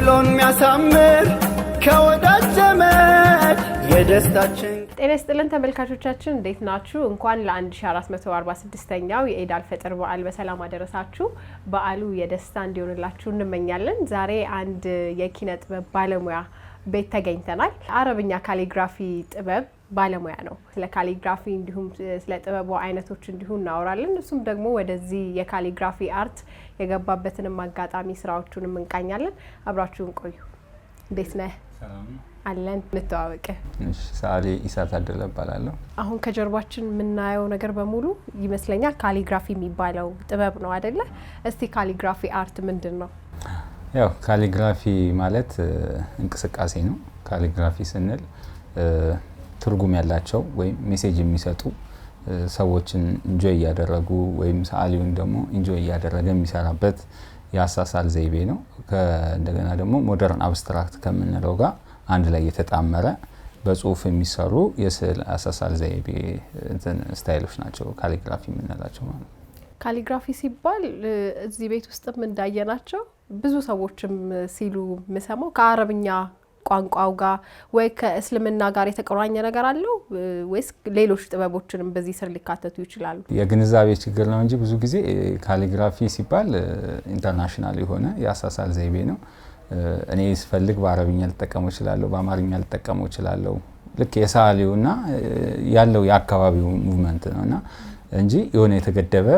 ውሎን የሚያሳምር ከወዳጅ ዘመድ የደስታችን ጤና ይስጥልን ተመልካቾቻችን እንዴት ናችሁ? እንኳን ለ1446ኛው የኢድ አልፈጥር በዓል በሰላም አደረሳችሁ። በዓሉ የደስታ እንዲሆንላችሁ እንመኛለን። ዛሬ አንድ የኪነ ጥበብ ባለሙያ ቤት ተገኝተናል። አረብኛ ካሊግራፊ ጥበብ ባለሙያ ነው። ስለ ካሊግራፊ እንዲሁም ስለ ጥበቡ አይነቶች እንዲሁም እናወራለን። እሱም ደግሞ ወደዚህ የካሊግራፊ አርት የገባበትንም አጋጣሚ ስራዎቹንም እንቃኛለን። አብራችሁን ቆዩ። እንዴት ነህ? ሰላም አለን። እንተዋወቅ። እሺ፣ ሳሊ ኢሳት አደለ እባላለሁ። አሁን ከጀርባችን የምናየው ነገር በሙሉ ይመስለኛል ካሊግራፊ የሚባለው ጥበብ ነው አይደለ? እስቲ ካሊግራፊ አርት ምንድነው? ያው ካሊግራፊ ማለት እንቅስቃሴ ነው። ካሊግራፊ ስንል ትርጉም ያላቸው ወይም ሜሴጅ የሚሰጡ ሰዎችን ኢንጆይ ያደረጉ ወይም ሰዓሊውን ደግሞ ኢንጆይ ያደረገ የሚሰራበት ያሳሳል ዘይቤ ነው። እንደገና ደግሞ ሞደርን አብስትራክት ከምንለው ጋር አንድ ላይ የተጣመረ በጽሁፍ የሚሰሩ የስዕል አሳሳል ዘይቤ ስታይሎች ናቸው ካሊግራፊ የምንላቸው ማለት ነው። ካሊግራፊ ሲባል እዚህ ቤት ውስጥም እንዳየናቸው ብዙ ሰዎችም ሲሉ ምሰማው ከአረብኛ ቋንቋው ጋር ወይ ከእስልምና ጋር የተቆራኘ ነገር አለው ወይስ ሌሎች ጥበቦችንም በዚህ ስር ሊካተቱ ይችላሉ? የግንዛቤ ችግር ነው እንጂ ብዙ ጊዜ ካሊግራፊ ሲባል ኢንተርናሽናል የሆነ ያሳሳል ዘይቤ ነው። እኔ ስፈልግ በአረብኛ ልጠቀመው እችላለሁ፣ በአማርኛ ልጠቀመው እችላለሁ። ልክ የሰዓሊውና ያለው የአካባቢው ሙቭመንት ነውና እንጂ የሆነ የተገደበ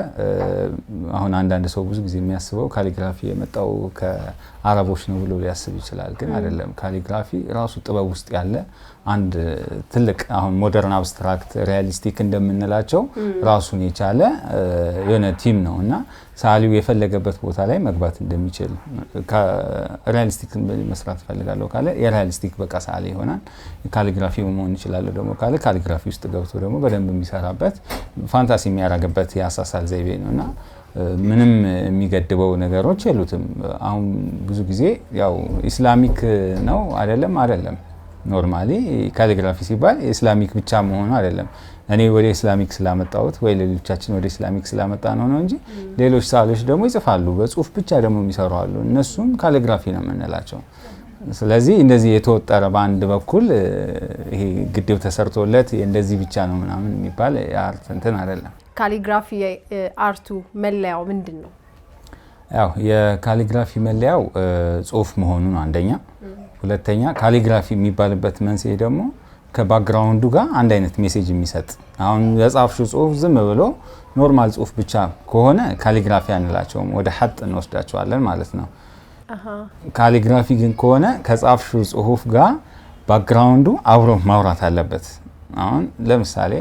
አሁን አንዳንድ ሰው ብዙ ጊዜ የሚያስበው ካሊግራፊ የመጣው ከአረቦች ነው ብሎ ሊያስብ ይችላል። ግን አይደለም። ካሊግራፊ ራሱ ጥበብ ውስጥ ያለ አንድ ትልቅ አሁን ሞደርን አብስትራክት ሪያሊስቲክ እንደምንላቸው ራሱን የቻለ የሆነ ቲም ነውና ሰዓሊው የፈለገበት ቦታ ላይ መግባት እንደሚችል ሪያሊስቲክ መስራት ፈልጋለሁ ካለ የሪያሊስቲክ በቃ ሰዓሊ ይሆናል። ካሊግራፊ መሆን ይችላል ደግሞ ካለ ካሊግራፊ ውስጥ ገብቶ ደግሞ በደንብ የሚሰራበት ፋንታሲ የሚያደርግበት ያሳሳል ዘይቤ ነውና ምንም የሚገድበው ነገሮች የሉትም። አሁን ብዙ ጊዜ ያው ኢስላሚክ ነው አይደለም ኖርማሊ ካሊግራፊ ሲባል ኢስላሚክ ብቻ መሆኑ አይደለም። እኔ ወደ ኢስላሚክ ስላመጣሁት ወይ ሌሎቻችን ወደ ኢስላሚክ ስላመጣ ነው እንጂ ሌሎች ሰዓሊዎች ደግሞ ይጽፋሉ፣ በጽሁፍ ብቻ ደግሞ የሚሰሩ አሉ። እነሱም ካሊግራፊ ነው የምንላቸው። ስለዚህ እንደዚህ የተወጠረ በአንድ በኩል ይሄ ግድብ ተሰርቶለት እንደዚህ ብቻ ነው ምናምን የሚባል አርት እንትን አይደለም። ካሊግራፊ አርቱ መለያው ምንድነው? ያው የካሊግራፊ መለያው ጽሁፍ መሆኑ ነው አንደኛ። ሁለተኛ ካሊግራፊ የሚባልበት መንስኤ ደግሞ ከባክግራውንዱ ጋር አንድ አይነት ሜሴጅ የሚሰጥ አሁን የጻፍሽው ጽሁፍ ዝም ብሎ ኖርማል ጽሁፍ ብቻ ከሆነ ካሊግራፊ አንላቸውም፣ ወደ ሐጥ እንወስዳቸዋለን ማለት ነው። ካሊግራፊ ግን ከሆነ ከጻፍሽው ጽሁፍ ጋር ባክግራውንዱ አብሮ ማውራት አለበት። አሁን ለምሳሌ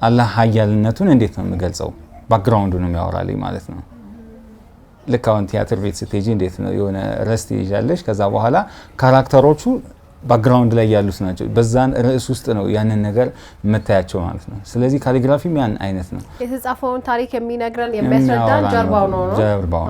አላህ ኃያልነቱን እንዴት ነው የሚገልጸው? ባክግራውንዱ ነው የሚያወራልኝ ማለት ነው። ልክ አሁን ቲያትር ቤት ስትሄጂ እንዴት ነው የሆነ ርዕስ ትይዣለሽ፣ ከዛ በኋላ ካራክተሮቹ ባክግራውንድ ላይ ያሉት ናቸው። በዛን ርዕስ ውስጥ ነው ያንን ነገር የምታያቸው ማለት ነው። ስለዚህ ካሊግራፊም ያን አይነት ነው። የተጻፈውን ታሪክ የሚነግረን የሚያስረዳን ጀርባው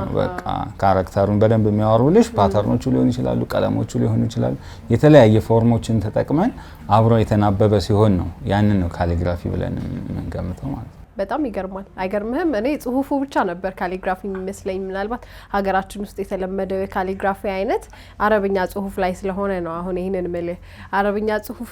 ነው። በቃ ካራክተሩን በደንብ የሚያወሩልሽ ፓተርኖቹ ሊሆኑ ይችላሉ፣ ቀለሞቹ ሊሆኑ ይችላሉ። የተለያየ ፎርሞችን ተጠቅመን አብሮ የተናበበ ሲሆን ነው ያንን ነው ካሊግራፊ ብለን የምንገምተው ማለት ነው። በጣም ይገርማል። አይገርምህም? እኔ ጽሁፉ ብቻ ነበር ካሊግራፊ የሚመስለኝ። ምናልባት ሀገራችን ውስጥ የተለመደው የካሊግራፊ አይነት አረብኛ ጽሁፍ ላይ ስለሆነ ነው። አሁን ይህንን ምልህ አረብኛ ጽሁፍ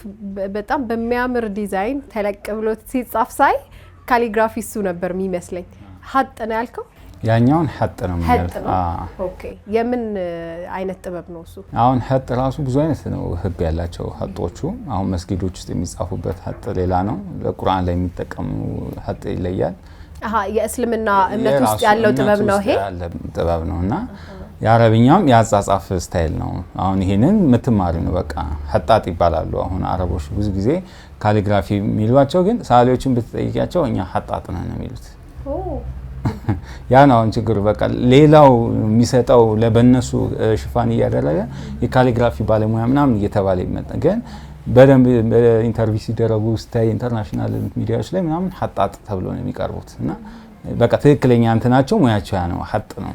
በጣም በሚያምር ዲዛይን ተለቅ ብሎ ሲጻፍ ሳይ ካሊግራፊ እሱ ነበር የሚመስለኝ። ሐጥ ነው ያልከው? ያኛውን ሐጥ ነው ማለት ነው። ኦኬ። የምን አይነት ጥበብ ነው እሱ? አሁን ሐጥ ራሱ ብዙ አይነት ነው ህግ ያላቸው ሐጦቹ። አሁን መስጊዶች ውስጥ የሚጻፉበት ሐጥ ሌላ ነው። ለቁርአን ላይ የሚጠቀሙ ሐጥ ይለያል። የእስልምና እምነት ውስጥ ያለው ጥበብ ነው ይሄ ጥበብ ነውና የአረብኛም ያጻጻፍ ስታይል ነው። አሁን ይሄንን ምትማሪ ነው በቃ ሐጣጥ ይባላሉ። አሁን አረቦች ብዙ ጊዜ ካሊግራፊ የሚሏቸው ግን ሰዓሊዎችን ብትጠይቂያቸው እኛ ሐጣጥ ነን ነው የሚሉት። ያ ነው አሁን ችግሩ። በቃ ሌላው የሚሰጠው ለበነሱ ሽፋን እያደረገ የካሊግራፊ ባለሙያ ምናምን እየተባለ ይመጣ። ግን በደንብ ኢንተርቪው ሲደረጉ ስታይ ኢንተርናሽናል ሚዲያዎች ላይ ምናምን ሐጣጥ ተብሎ ነው የሚቀርቡት እና በቃ ትክክለኛ እንትናቸው ሙያቸው ያ ነው፣ ሐጥ ነው።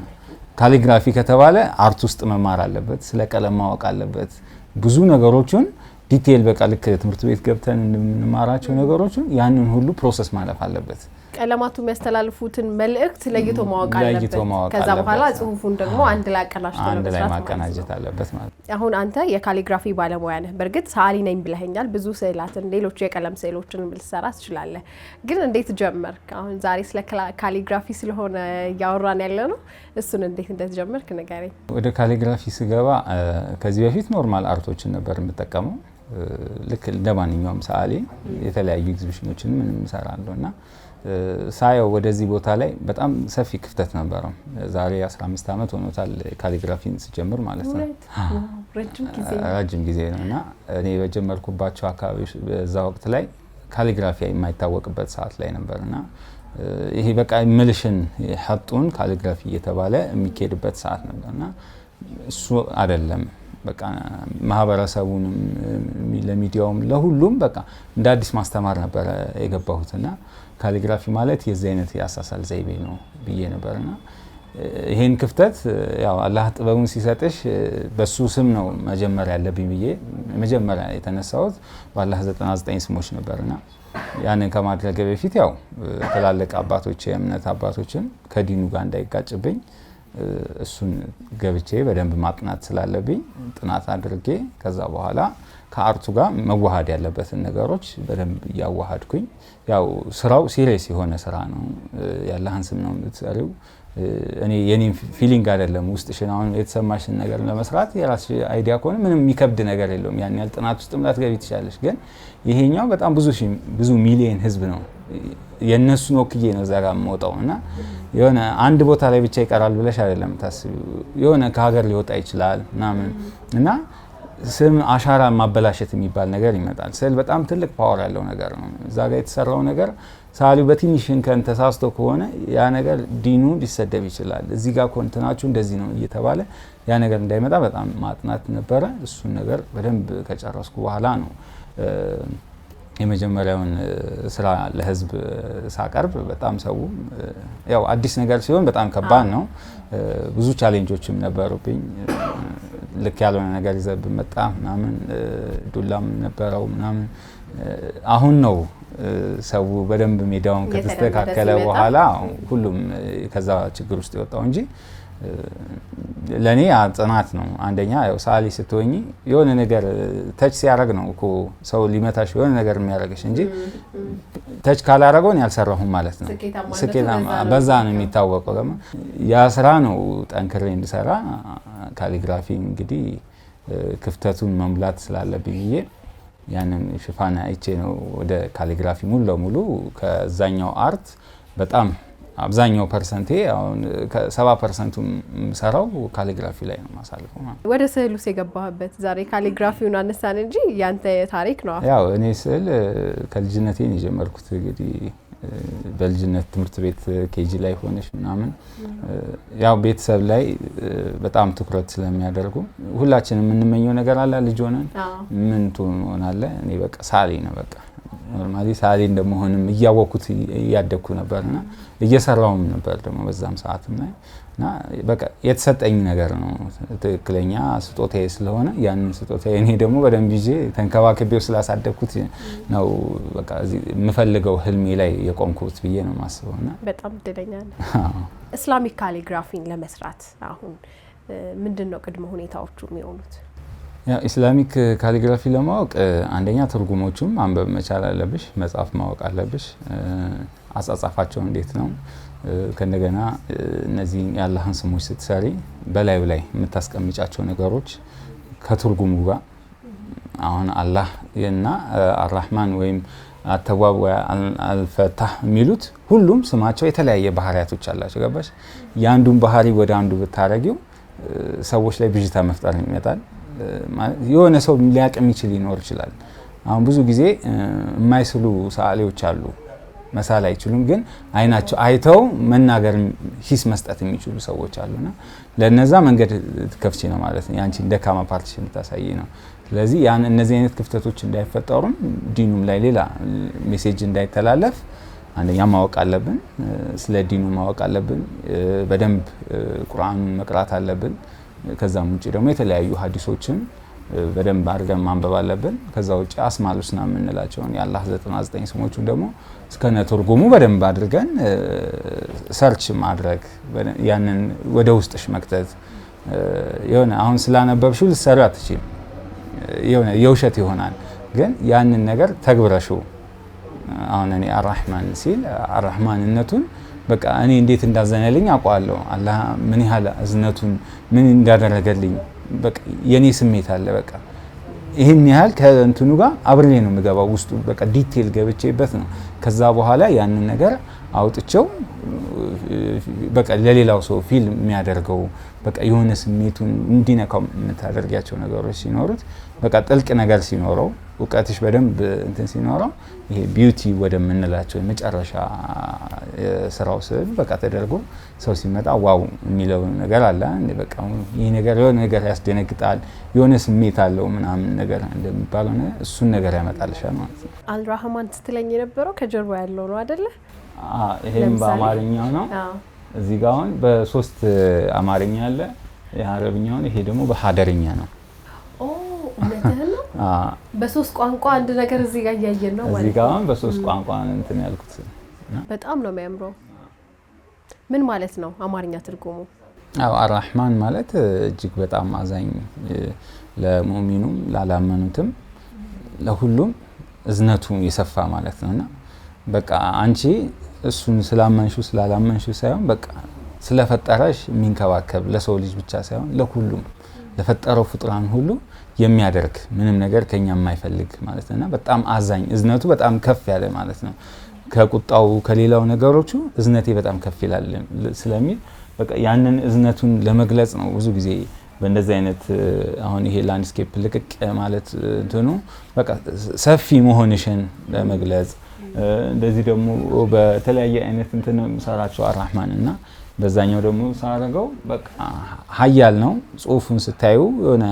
ካሊግራፊ ከተባለ አርት ውስጥ መማር አለበት፣ ስለ ቀለም ማወቅ አለበት፣ ብዙ ነገሮችን ዲቴል በቃ ልክ ትምህርት ቤት ገብተን እንደምንማራቸው ነገሮችን ያንን ሁሉ ፕሮሰስ ማለፍ አለበት። ቀለማቱ የሚያስተላልፉትን መልእክት ለይቶ ማወቅ አለበት። ከዛ በኋላ ጽሁፉን ደግሞ አንድ ላይ ማቀናጀት አለበት ማለት ነው። አሁን አንተ የካሊግራፊ ባለሙያ ነህ። በርግጥ ሰዓሊ ነኝ ብለኸኛል። ብዙ ስዕላትን ሌሎች የቀለም ስዕሎችን ልትሰራ ትችላለህ። ግን እንዴት ጀመርክ? አሁን ዛሬ ስለ ካሊግራፊ ስለሆነ እያወራን ያለ ነው። እሱን እንዴት እንደተጀመርክ ንገረኝ። ወደ ካሊግራፊ ስገባ ከዚህ በፊት ኖርማል አርቶችን ነበር የምጠቀመው። ልክ እንደማንኛውም ሰዓሊ የተለያዩ ኤግዚቢሽኖችን ምን እንሰራለውና ሳየው ወደዚህ ቦታ ላይ በጣም ሰፊ ክፍተት ነበረው። ዛሬ 15 አመት ሆኖታል ካሊግራፊን ስጀምር ማለት ነው። ረጅም ጊዜ ነውና እኔ በጀመርኩባቸው አካባቢዎች በዛ ወቅት ላይ ካሊግራፊ የማይታወቅበት ሰዓት ላይ ነበርና ይሄ በቃ ምልሽን ሐጡን ካሊግራፊ እየተባለ የሚኬድበት ሰዓት ነበርና እሱ አይደለም በቃ ማህበረሰቡንም ለሚዲያውም ለሁሉም በቃ እንደ አዲስ ማስተማር ነበር የገባሁትና ካሊግራፊ ማለት የዚህ አይነት ያሳሳል ዘይቤ ነው ብዬ ነበርና ይሄን ክፍተት ያው አላህ ጥበቡን ሲሰጥሽ በሱ ስም ነው መጀመሪያ ያለብኝ ብዬ መጀመሪያ የተነሳሁት በአላህ 99 ስሞች ነበርና ያንን ከማድረግ በፊት ያው ተላልቅ አባቶች የእምነት አባቶችን ከዲኑ ጋር እንዳይጋጭብኝ እሱን ገብቼ በደንብ ማጥናት ስላለብኝ ጥናት አድርጌ ከዛ በኋላ ከአርቱ ጋር መዋሃድ ያለበትን ነገሮች በደንብ ያዋሃድኩኝ። ያው ስራው ሲሪየስ የሆነ ስራ ነው። ያላህን ስም ነው የምትሰሪው። እኔ የኔን ፊሊንግ አይደለም ውስጥሽን አሁን የተሰማሽን ነገር ለመስራት የራስሽ አይዲያ ከሆነ ምንም የሚከብድ ነገር የለውም። ያን ያህል ጥናት ውስጥም ላትገቢ ትችላለሽ። ግን ይሄኛው በጣም ብዙ ሚሊዮን ህዝብ ነው የነሱን ወክዬ ነው እዛ ጋር የምወጣውና የሆነ አንድ ቦታ ላይ ብቻ ይቀራል ብለሽ አይደለም ታስቢው። የሆነ ከሀገር ሊወጣ ይችላል እና ስም አሻራ ማበላሸት የሚባል ነገር ይመጣል። ስዕል በጣም ትልቅ ፓወር ያለው ነገር ነው። እዛ ጋር የተሰራው ነገር ሳሊው በትንሽ እንከን ተሳስቶ ከሆነ ያ ነገር ዲኑ ሊሰደብ ይችላል። እዚህ ጋር ኮንተናቹ እንደዚህ ነው እየተባለ ያ ነገር እንዳይመጣ በጣም ማጥናት ነበረ። እሱን ነገር በደንብ ከጨረስኩ በኋላ ነው የመጀመሪያውን ስራ ለህዝብ ሳቀርብ በጣም ሰው ያው አዲስ ነገር ሲሆን በጣም ከባድ ነው። ብዙ ቻሌንጆችም ነበሩብኝ። ልክ ያልሆነ ነገር ይዘብ መጣ ምናምን ዱላም ነበረው ምናምን። አሁን ነው ሰው በደንብ ሜዳውን ከተስተካከለ በኋላ ሁሉም ከዛ ችግር ውስጥ የወጣው እንጂ ለኔ ጽናት ነው። አንደኛ ያው ሳሊ ስትሆኚ የሆነ ነገር ተች ሲያረግ ነው እኮ ሰው ሊመታሽ የሆነ ነገር የሚያረግሽ እንጂ ተች ካላረገው ነው ያልሰራሁም ማለት ነው። ስኬታማ በዛ ነው የሚታወቀው። ደግሞ ያ ስራ ነው ጠንክሬ እንድሰራ ካሊግራፊ እንግዲህ ክፍተቱን መሙላት ስላለብኝ ብዬ ያንን ሽፋን አይቼ ነው ወደ ካሊግራፊ ሙሉ ለሙሉ ከዛኛው አርት በጣም አብዛኛው ፐርሰንቴ አሁን ከ70% ሰራው ካሊግራፊ ላይ ነው ማሳልፈው። ወደ ስዕሉስ የገባህበት ዛሬ ካሊግራፊውን አነሳን እንጂ ያንተ ታሪክ ነው። ያው እኔ ስዕል ከልጅነቴ ነው የጀመርኩት። እንግዲህ በልጅነት ትምህርት ቤት ኬጂ ላይ ሆነሽ ምናምን ያው ቤተሰብ ላይ በጣም ትኩረት ስለሚያደርጉ ሁላችንም የምንመኘው ነገር አለ። ልጅ ሆነን ምን ትሆናለ? እኔ በቃ ሳሊ ነው በቃ ኖርማሊ ሳሊ እንደመሆንም እያወኩት ያደኩ ነበርና እየሰራውም ነበር ደግሞ በዛም ሰዓትም ላይ እና በቃ የተሰጠኝ ነገር ነው ትክክለኛ ስጦታዬ ስለሆነ ያንን ስጦታዬ እኔ ደግሞ በደንብ ይዤ ተንከባክቤው ስላሳደኩት ነው በቃ የምፈልገው ህልሜ ላይ የቆምኩት ብዬ ነው ማስበውና በጣም እድለኛ ነኝ። ኢስላሚክ ካሊግራፊን ለመስራት አሁን ምንድነው ቅድመ ሁኔታዎቹ የሚሆኑት? ያው ኢስላሚክ ካሊግራፊ ለማወቅ አንደኛ ትርጉሞቹም ማንበብ መቻል አለብሽ፣ መጻፍ ማወቅ አለብሽ። አጻጻፋቸው እንዴት ነው? ከነገና እነዚህ የአላህን ስሞች ስትሰሪ በላዩ ላይ የምታስቀምጫቸው ነገሮች ከትርጉሙ ጋር አሁን አላህ እና አርራህማን ወይም አተዋብ ወይ አልፈታህ የሚሉት ሁሉም ስማቸው የተለያየ ባህሪያቶች አላቸው። ገባሽ? ያንዱን ባህሪ ወደ አንዱ ብታረጊው ሰዎች ላይ ብዥታ መፍጠር ይመጣል። የሆነ ሰው ሊያቅ የሚችል ይኖር ይችላል። አሁን ብዙ ጊዜ የማይስሉ ሰዓሊዎች አሉ። መሳል አይችሉም፣ ግን አይናቸው አይተው መናገር ሂስ መስጠት የሚችሉ ሰዎች አሉና ለነዛ መንገድ ትከፍቺ ነው ማለት ነው። ያንቺ ደካማ ፓርቲሽን ልታሳይ ነው። ስለዚህ ያን እነዚህ አይነት ክፍተቶች እንዳይፈጠሩም ዲኑም ላይ ሌላ ሜሴጅ እንዳይተላለፍ አንደኛ ማወቅ አለብን። ስለ ዲኑ ማወቅ አለብን። በደንብ ቁርአኑን መቅራት አለብን። ከዛም ውጪ ደግሞ የተለያዩ ሐዲሶችን በደንብ አድርገን ማንበብ አለብን። ከዛ ውጪ አስማኡል ሁስና የምንላቸውን የአላህ 99 ስሞቹን ደግሞ እስከነ ትርጉሙ በደንብ አድርገን ሰርች ማድረግ ያንን ወደ ውስጥሽ መክተት የሆነ አሁን ስላነበብሽው ልትሰሪ አትችይም። የሆነ የውሸት ይሆናል። ግን ያንን ነገር ተግብረሽው አሁን እኔ አርራህማን ሲል አርራህማንነቱን በቃ እኔ እንዴት እንዳዘነልኝ አውቀዋለሁ። አላህ ምን ያህል እዝነቱን ምን እንዳደረገልኝ በቃ የኔ ስሜት አለ። በቃ ይሄን ያህል ከእንትኑ ጋር አብሬ ነው የምገባው ውስጡ በቃ ዲቴል ገብቼበት ነው። ከዛ በኋላ ያንን ነገር አውጥቼው በቃ ለሌላው ሰው ፊልም የሚያደርገው በቃ የሆነ ስሜቱን እንዲነካው የምታደርጋቸው ነገሮች ሲኖሩት በቃ ጥልቅ ነገር ሲኖረው እውቀትሽ በደንብ እንትን ሲኖረው ይሄ ቢዩቲ ወደምንላቸው የመጨረሻ ስራው ስዕል በቃ ተደርጎ ሰው ሲመጣ ዋው የሚለው ነገር አለ። በቃ ይሄ ነገር የሆነ ነገር ያስደነግጣል፣ የሆነ ስሜት አለው ምናምን ነገር እንደሚባለው እሱን ነገር ያመጣልሻል ማለት ነው። አልራህማን ስትለኝ የነበረው ከጀርባ ያለው ነው አይደለ? ይሄም በአማርኛው ነው። እዚህ ጋር አሁን በሶስት አማርኛ አለ የአረብኛው፣ ይሄ ደግሞ በሀደርኛ ነው። በሶስት ቋንቋ አንድ ነገር እዚህ ጋር እያየን ነው ማለት ነው። እዚህ ጋር አሁን በሶስት ቋንቋ እንትን ያልኩት በጣም ነው የሚያምረው። ምን ማለት ነው አማርኛ ትርጉሙ? አርራህማን ማለት እጅግ በጣም አዛኝ፣ ለሙእሚኑም ላላመኑትም ለሁሉም እዝነቱ የሰፋ ማለት ነውና በቃ አንቺ እሱን ስላመንሽው ስላላመንሽው ሳይሆን በቃ ስለፈጠረሽ የሚንከባከብ ለሰው ልጅ ብቻ ሳይሆን ለሁሉም ለፈጠረው ፍጡራን ሁሉ የሚያደርግ ምንም ነገር ከኛ የማይፈልግ ማለት ነውና በጣም አዛኝ፣ እዝነቱ በጣም ከፍ ያለ ማለት ነው። ከቁጣው ከሌላው ነገሮቹ እዝነቴ በጣም ከፍ ይላል ስለሚል በቃ ያንን እዝነቱን ለመግለጽ ነው ብዙ ጊዜ በእንደዚህ አይነት አሁን ይሄ ላንድስኬፕ ልቅቅ ማለት እንትኑ በቃ ሰፊ መሆንሽን ለመግለጽ እንደዚህ ደግሞ በተለያየ አይነት እንትን ሰራቸው አርራህማን እና በዛኛው ደግሞ ሳረገው በቃ ሀያል ነው። ጽሁፉን ስታዩ የሆነ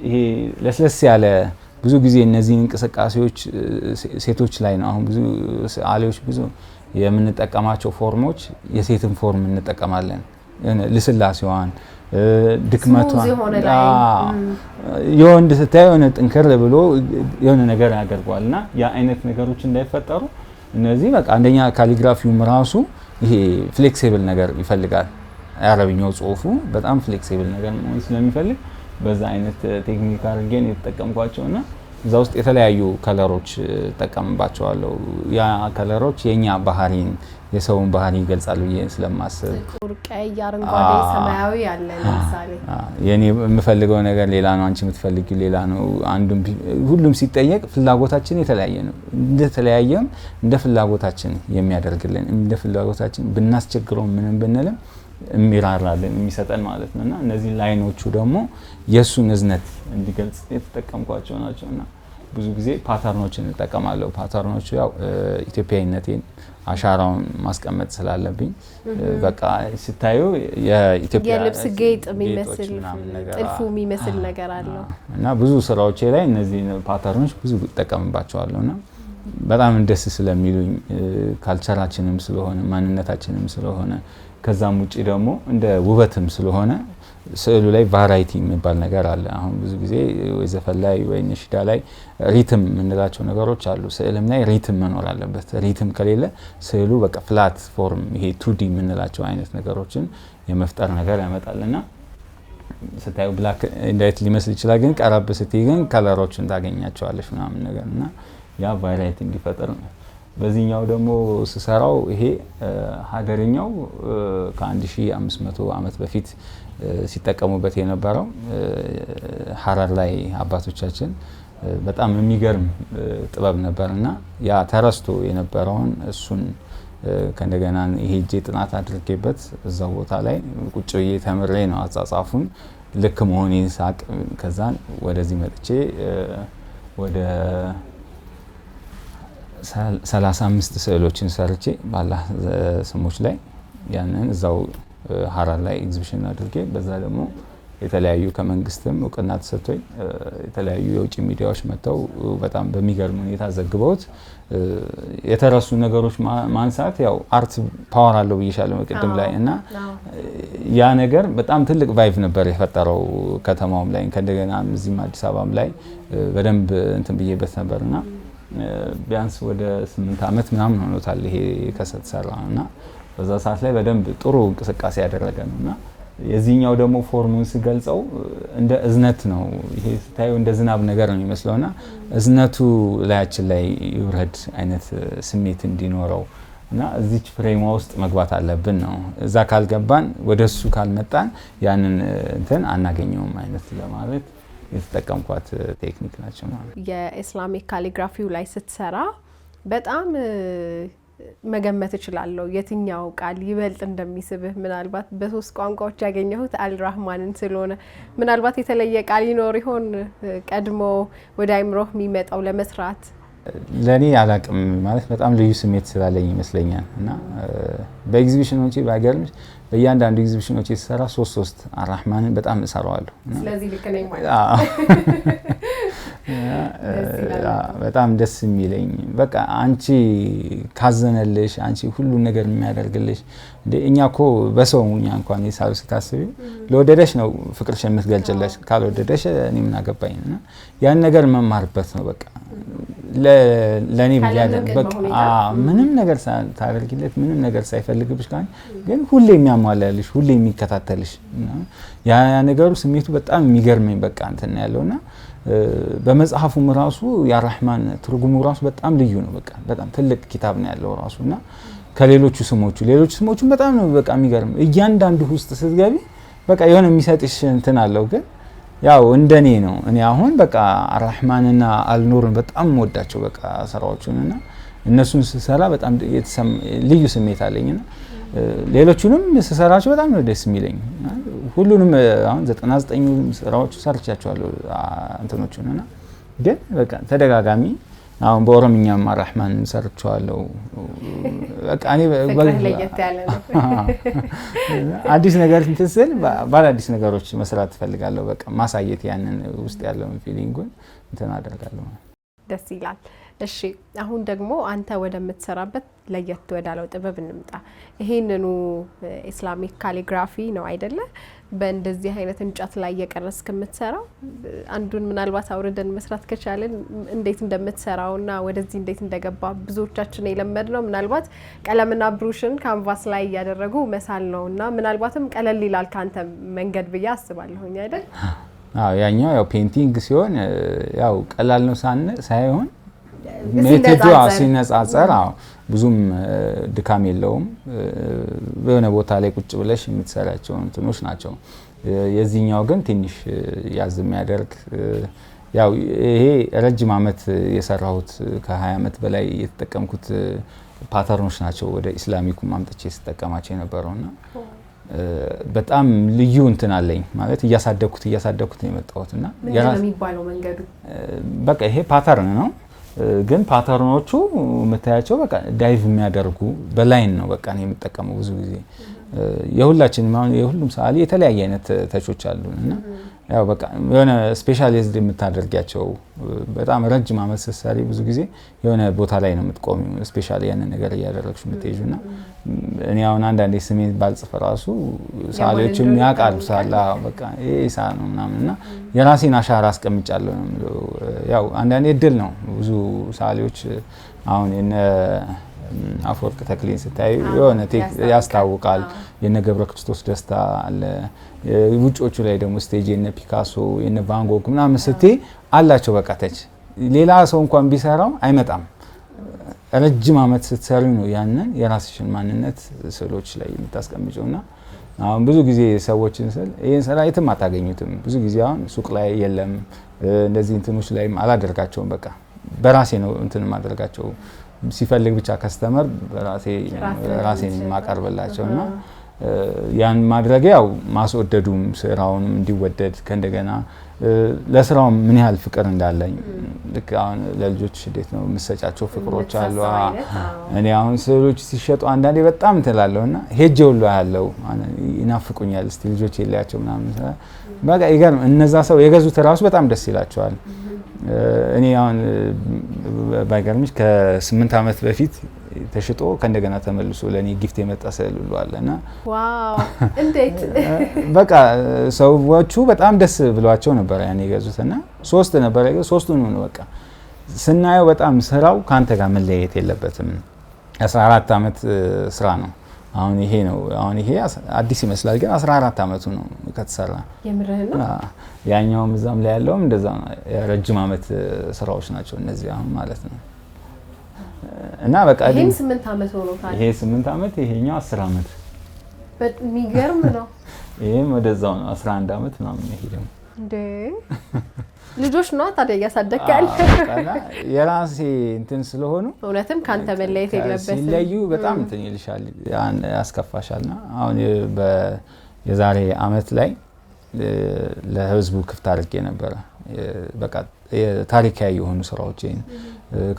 ይሄ ለስለስ ያለ ብዙ ጊዜ እነዚህ እንቅስቃሴዎች ሴቶች ላይ ነው። አሁን ብዙ አሌዎች ብዙ የምንጠቀማቸው ፎርሞች የሴትን ፎርም እንጠቀማለን። ልስላሴዋን ድክመቷን የወንድ ስታዩ የሆነ ጥንክር ብሎ የሆነ ነገር ያደርገዋልና ያ አይነት ነገሮች እንዳይፈጠሩ እነዚህ በቃ አንደኛ ካሊግራፊውም ራሱ ይሄ ፍሌክሲብል ነገር ይፈልጋል። የአረብኛው ጽሁፉ በጣም ፍሌክሲብል ነገር መሆን ስለሚፈልግ በዛ አይነት ቴክኒክ አድርጌን የተጠቀምኳቸውና እዛ ውስጥ የተለያዩ ከለሮች ተጠቀምባቸዋለሁ። ያ ከለሮች የኛ ባህሪን የሰውን ባህሪ ይገልጻሉ ብዬ ስለማስብ ጥቁር፣ ቀይ፣ አረንጓዴ፣ ሰማያዊ አለ። ለምሳሌ የኔ የምፈልገው ነገር ሌላ ነው፣ አንቺ የምትፈልጊው ሌላ ነው። አንዱም ሁሉም ሲጠየቅ ፍላጎታችን የተለያየ ነው። እንደተለያየም እንደ ፍላጎታችን የሚያደርግልን እንደ ፍላጎታችን ብናስቸግረው ምንም ብንልም የሚራራልን የሚሰጠን ማለት ነውና እነዚህ ላይኖቹ ደግሞ የሱን እዝነት እንዲገልጽ የተጠቀምኳቸው ናቸውና ብዙ ጊዜ ፓተርኖችን እንጠቀማለሁ። ፓተርኖቹ ያው ኢትዮጵያዊነቴን አሻራውን ማስቀመጥ ስላለብኝ በቃ ሲታዩ የኢትዮጵያ የልብስ ጌጥ የሚመስል ጥልፉ የሚመስል ነገር አለው እና ብዙ ስራዎቼ ላይ እነዚህ ፓተርኖች ብዙ እጠቀምባቸዋለሁና በጣም ደስ ስለሚሉኝ ካልቸራችንም ስለሆነ ማንነታችንም ስለሆነ ከዛም ውጪ ደግሞ እንደ ውበትም ስለሆነ ስዕሉ ላይ ቫራይቲ የሚባል ነገር አለ። አሁን ብዙ ጊዜ ወይ ዘፈን ላይ ወይ ነሽዳ ላይ ሪትም የምንላቸው ነገሮች አሉ። ስዕልም ላይ ሪትም መኖር አለበት። ሪትም ከሌለ ስዕሉ በቃ ፍላት ፎርም ይሄ 2D የምንላቸው አይነት ነገሮችን የመፍጠር ነገር ያመጣልና ስታዩ ብላክ እንዳይት ሊመስል ይችላል፣ ግን ቀረብ ስትይ ግን ከለሮችን ታገኛቸዋለሽ ምናምን ነገርና ያ ቫራይቲ እንዲፈጠር ነው። በዚህኛው ደግሞ ስሰራው ይሄ ሀደርኛው ከ1500 ዓመት በፊት ሲጠቀሙበት የነበረው ሀረር ላይ አባቶቻችን በጣም የሚገርም ጥበብ ነበርና ያ ተረስቶ የነበረውን እሱን ከእንደገና ይሄ እጄ ጥናት አድርጌበት እዛው ቦታ ላይ ቁጭ ብዬ ተምሬ ነው አጻጻፉን ልክ መሆኔን ሳቅ ከዛን ወደዚህ መጥቼ ወደ 35 ስዕሎችን ሰርቼ ባላህ ስሞች ላይ ያንን እዛው ሀረር ላይ ኤግዚቢሽን አድርጌ በዛ ደግሞ የተለያዩ ከመንግስትም እውቅና ተሰጥቶኝ የተለያዩ የውጭ ሚዲያዎች መጥተው በጣም በሚገርም ሁኔታ ዘግበውት የተረሱ ነገሮች ማንሳት ያው አርት ፓወር አለው ብዬሻለሁ ቅድም ላይ እና ያ ነገር በጣም ትልቅ ቫይቭ ነበር የፈጠረው ከተማውም ላይ ከእንደገና እዚህም አዲስ አበባም ላይ በደንብ እንትን ብዬበት ነበርና ቢያንስ ወደ 8 ዓመት ምናምን ሆኖታል ይሄ ከተሰራ እና በዛ ሰዓት ላይ በደንብ ጥሩ እንቅስቃሴ ያደረገ ነውና የዚህኛው ደግሞ ፎርሙን ሲገልጸው እንደ እዝነት ነው ይሄ ስታዩ እንደ ዝናብ ነገር ነው የሚመስለውና እዝነቱ ላያችን ላይ ይውረድ አይነት ስሜት እንዲኖረው እና እዚች ፍሬም ውስጥ መግባት አለብን ነው እዛ ካልገባን ወደሱ ካልመጣን ያንን እንትን አናገኘውም አይነት ለማለት የተጠቀምኳት ቴክኒክ ናቸው ማለት የኢስላሚክ ካሊግራፊው ላይ ስትሰራ በጣም መገመት እችላለሁ የትኛው ቃል ይበልጥ እንደሚስብህ ምናልባት በሶስት ቋንቋዎች ያገኘሁት አልራህማንን ስለሆነ ምናልባት የተለየ ቃል ይኖር ይሆን ቀድሞ ወደ አይምሮህ የሚመጣው ለመስራት ለኔ አላቅም ማለት በጣም ልዩ ስሜት ስላለኝ ይመስለኛል እና በኤግዚቢሽኖቼ ባገርምሽ በእያንዳንዱ ኤግዚቢሽኖቼ ሲሰራ 3 አልራህማንን በጣም እሰራዋለሁ ስለዚህ ልክ ነኝ ማለት በጣም ደስ የሚለኝ በቃ አንቺ ካዘነልሽ አንቺ ሁሉ ነገር የሚያደርግልሽ እኛኮ በሰውኛ እንኳን ይሳሉ ስታስቢ ለወደደሽ ነው ፍቅርሽ የምትገልጭልሽ ካልወደደሽ እኔ ምን አገባኝና ያን ነገር መማርበት ነው በቃ ለኔ ቢያደርግ በቃ ምንም ነገር ታደርጊለት ምንም ነገር ሳይፈልግብሽ ካን ግን ሁሌ የሚያሟላልሽ ሁሌ የሚከታተልሽ ያ ነገሩ ስሜቱ በጣም የሚገርመኝ በቃ እንትን ያለውና በመጽሐፉም ራሱ የአርራህማን ትርጉሙ ራሱ በጣም ልዩ ነው በቃ በጣም ትልቅ ኪታብ ነው ያለው ራሱና ከሌሎቹ ስሞቹ በጣም ነው በቃ የሚገርም እያንዳንዱ ውስጥ ስትገቢ በቃ የሆነ የሚሰጥሽ እንትን አለው ግን ያው እንደኔ ነው እኔ አሁን በቃ አርራህማንና አልኑርን በጣም ወዳቸው በቃ ስራዎቹንና እነሱን ስሰራ በጣም ልዩ ስሜት አለኝና ሌሎቹንም ስሰራቸው በጣም ነው ደስ የሚለኝ ሁሉንም አሁን 99 ስራዎች ሰርቻቸዋለሁ እንትኖቹንና ግን በቃ ተደጋጋሚ አሁን በኦሮምኛም አርራህማን ሰርቻለሁ በቃ እኔ ለየት ያለ ነው አዲስ ነገር እንትስል ባለአዲስ ነገሮች መስራት ፈልጋለሁ በቃ ማሳየት ያንን ውስጥ ያለውን ፊሊንጉን እንትን አደርጋለሁ ደስ ይላል እሺ አሁን ደግሞ አንተ ወደምትሰራበት ለየት ወዳለው ጥበብ እንምጣ ይሄንኑ ኢስላሚክ ካሊግራፊ ነው አይደለ በእንደዚህ አይነት እንጨት ላይ የቀረስክ የምትሰራው አንዱን ምናልባት አውርደን መስራት ከቻለን እንዴት እንደምትሰራውና ወደዚህ እንዴት እንደገባ ብዙዎቻችን የለመድነው ምናልባት ቀለምና ብሩሽን ካንቫስ ላይ ያደረጉ መሳል ነውና ምናልባትም ቀለል ይላል ካንተ መንገድ ብዬ አስባለሁኝ አይደል ያኛው ያው ፔይንቲንግ ሲሆን ያው ቀላል ነው ሳይሆን ሜቶዱ ሲነጻጸር ብዙም ድካም የለውም በሆነ ቦታ ላይ ቁጭ ብለሽ የምትሰራቸው እንትኖች ናቸው የዚህኛው ግን ትንሽ ያዝ የሚያደርግ ያው ይሄ ረጅም አመት የሰራሁት ከ20 አመት በላይ የተጠቀምኩት ፓተርኖች ናቸው ወደ ኢስላሚኩ ማምጥቼ ተጠቀማቸው የነበረውና በጣም ልዩ እንትን አለኝ ማለት እያሳደኩት ነው የመጣሁትና የሚባለው መንገዱ በቃ ይሄ ፓተርን ነው ግን ፓተርኖቹ መታያቸው በቃ ዳይቭ የሚያደርጉ በላይን ነው በቃ ነው የምጠቀመው ብዙ ጊዜ የሁላችንም አሁን የሁሉም ሰዓሊ የተለያየ አይነት ተቾች አሉና ያው በቃ የሆነ ስፔሻሊስት የምታደርጊያቸው በጣም ረጅም አመት ስትሰሪ ብዙ ጊዜ የሆነ ቦታ ላይ ነው የምትቆሚው ስፔሻሊ ያንን ነገር እያደረግሽ የምትይዙና እኔ አሁን አንዳንዴ ስሜት ባልጽፍ ራሱ ሰዓሊዎችም ያውቃሉ ሳላ በቃ ኢሳ ነው ምናምንና የራሴን አሻራ አስቀምጫለሁ ነው ያው አንዳንዴ እድል ነው ብዙ ሰዓሊዎች አሁን የነ አፈወርቅ ተክሌን ስታይ የሆነ ያስታውቃል የነ ገብረ ክርስቶስ ደስታ አለ ውጮቹ ላይ ደግሞ ስቴጅ የነ ፒካሶ የነ ቫን ጎግ ምናምን ስትይ አላቸው በቃ ተች ሌላ ሰው እንኳን ቢሰራው አይመጣም ረጅም አመት ስትሰሪ ነው ያንን የራስሽን ማንነት ስዕሎች ላይ የምታስቀምጪውና አሁን ብዙ ጊዜ ሰዎችን ስል ይሄን ስራ የትም አታገኙትም ብዙ ጊዜ አሁን ሱቅ ላይ የለም እንደዚህ እንትኖች ላይ አላደርጋቸውም በቃ በራሴ ነው እንትን ማድረጋቸው ሲፈልግ ብቻ ከስተመር ራሴን ማቀርብላቸውና ያን ማድረግ ያው ማስወደዱም ስራውን እንዲወደድ ከእንደገና ለስራው ምን ያህል ፍቅር እንዳለኝ ልክ አሁን ለልጆች እንዴት ነው የምሰጫቸው ፍቅሮች አሉ። እኔ አሁን ስዕሎች ሲሸጡ አንዳንዴ በጣም ትላለውና ሄጄ ሁሉ ያለው ይናፍቁኛል። እስቲ ልጆች የላያቸው ምናምን በቃ ይገርም። እነዛ ሰው የገዙት ራሱ በጣም ደስ ይላቸዋል። እኔ አሁን ባይገርምሽ ከ8 ዓመት በፊት ተሽጦ ከእንደገና ተመልሶ ለኔ ጊፍት የመጣ ስዕል ሁሉ አለና ዋው እንዴት በቃ ሰዎቹ በጣም ደስ ብሏቸው ነበር ያን የገዙትና 3 ነበር የገዙት። 3ቱን ነው በቃ ስናየው በጣም ስራው ካንተ ጋር መለየት የለበትም። 14 ዓመት ስራ ነው። አሁን ይሄ ነው አሁን ይሄ አዲስ ይመስላል ግን 14 ዓመቱ ነው ከተሰራ። የምርህ ነው? ያኛውም እዛም ላይ ያለውም እንደዛ ረጅም ዓመት ስራዎች ናቸው እነዚህ አሁን ማለት ነው። እና በቃ ይሄም 8 ዓመት ሆኖታል። ይሄ 8 ዓመት ይሄኛው 10 ዓመት በሚገርም ነው። ይሄም ወደዛው ነው 11 ዓመት ምናምን ይሄደው እንዴ ልጆች ነው ታዲያ ያሳደከ ያለ የራሴ እንትን ስለሆኑ እውነትም ካንተ መለየት የለበትም። ሲለዩ በጣም እንትን ይልሻል ያስከፋሻልና አሁን የዛሬ አመት ላይ ለህዝቡ ክፍት አድርጌ ነበር። በቃ ታሪካዊ የሆኑ ስራዎችን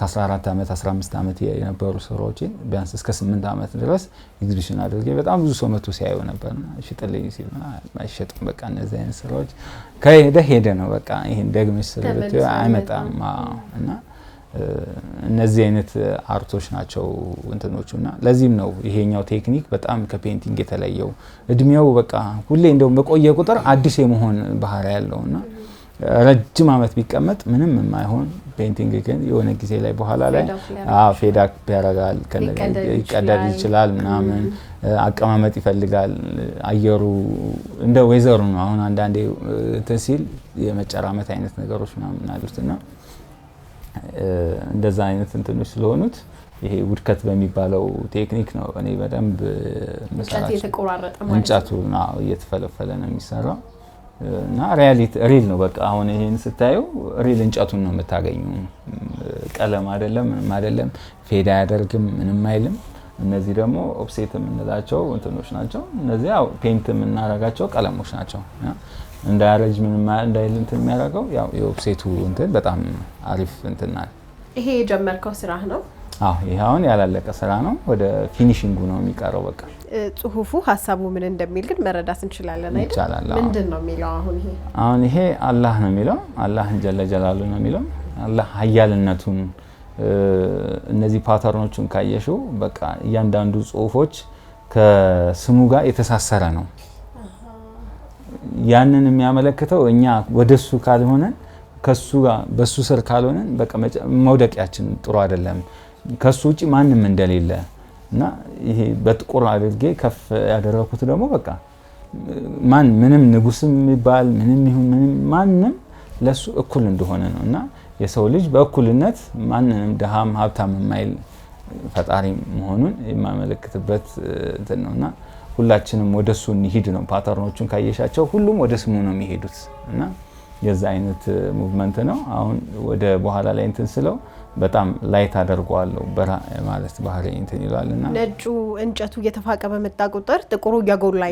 ከ14 ዓመት 15 ዓመት የነበሩ ስራዎችን ቢያንስ እስከ 8 ዓመት ድረስ ኤግዚቢሽን አድርጌ በጣም ብዙ ሰው መጥቶ ሲያዩ ነበርና ሽጥልኝ ሲልና አይሸጥም። በቃ እነዚህ አይነት ስራዎች ሄደ ነው በቃ ይሄን ደግመሽ ስለበት አይመጣም። እና እነዚህ አይነት አርቶች ናቸው እንትኖቹና ለዚህም ነው ይሄኛው ቴክኒክ በጣም ከፔንቲንግ የተለየው። እድሜው በቃ ሁሌ እንደው በቆየ ቁጥር አዲስ የመሆን ባህሪ ያለውና ረጅም ዓመት ቢቀመጥ ምንም የማይሆን ፔንቲንግ ግን የሆነ ጊዜ ላይ በኋላ ላይ ፌዳክ ያረጋል ይቀደድ ይችላል ምናምን አቀማመጥ ይፈልጋል። አየሩ እንደ ዌዘሩ ነው። አሁን አንዳንዴ ተሲል የመጨራመት አይነት ነገሮች ምናምን አሉትና እንደዛ አይነት እንትኖች ስለሆኑት ይሄ ውድከት በሚባለው ቴክኒክ ነው እኔ በደንብ መስራት የተቆራረጠ ማለት እንጨቱ ነው እየተፈለፈለ ነው የሚሰራው እና ሪል ነው። በቃ አሁን ይሄን ስታዩ ሪል እንጨቱን ነው የምታገኙ። ቀለም አይደለም ፌዳ ያደርግም ምንም አይልም። እነዚህ ደግሞ ኦፍሴት የምንላቸው እንትኖች ናቸው። እነዚህ ያው ፔንት የምናረጋቸው ቀለሞች ናቸው። እንዳያረጅ ምንም እንዳይል እንትን የሚያደርገው ያው የኦፍሴቱ እንትን በጣም አሪፍ እንትን ነው። ይሄ የጀመርከው ስራ ነው? ይሄ አሁን ያላለቀ ስራ ነው። ወደ ፊኒሺንጉ ነው የሚቀረው። በቃ ጽሁፉ ሀሳቡ ምን እንደሚል ግን መረዳት እንችላለን አይደል? ይቻላል። ምንድነው የሚለው አሁን ይሄ አላህ ነው የሚለው። አላህ ጀለ ጀላሉ ነው የሚለው። አላህ ኃያልነቱን እነዚህ ፓተርኖቹን ካየሽው በቃ እያንዳንዱ ጽሁፎች ከስሙ ጋር የተሳሰረ ነው። ያንን የሚያመለክተው እኛ ወደሱ ካልሆነን ከሱ ጋር በሱ ስር ካልሆነን በቃ መውደቂያችን ጥሩ አይደለም። ከሱ ውጪ ማንም እንደሌለ እና ይሄ በጥቁር አድርጌ ከፍ ያደረኩት ደግሞ በቃ ምንም ንጉስም ይባል ምንም ይሁን ምንም ማንም ለሱ እኩል እንደሆነ ነው እና የሰው ልጅ በእኩልነት ማንንም ደሃም ሀብታም የማይል ፈጣሪ መሆኑን የማመለክትበት እንትን ነውና ሁላችንም ወደሱ እንሂድ ነው። ፓተርኖቹን ካየሻቸው ሁሉም ወደ ስሙ ነው የሚሄዱት እና የዛ አይነት ሙቭመንት ነው። አሁን ወደ በኋላ ላይ እንትን ስለው በጣም ላይት አደርገዋለሁ ማለት ባህሪ እንትን ይላልና ነጩ እንጨቱ እየተፋቀ በመጣ ቁጥር ጥቁሩ እየጎላ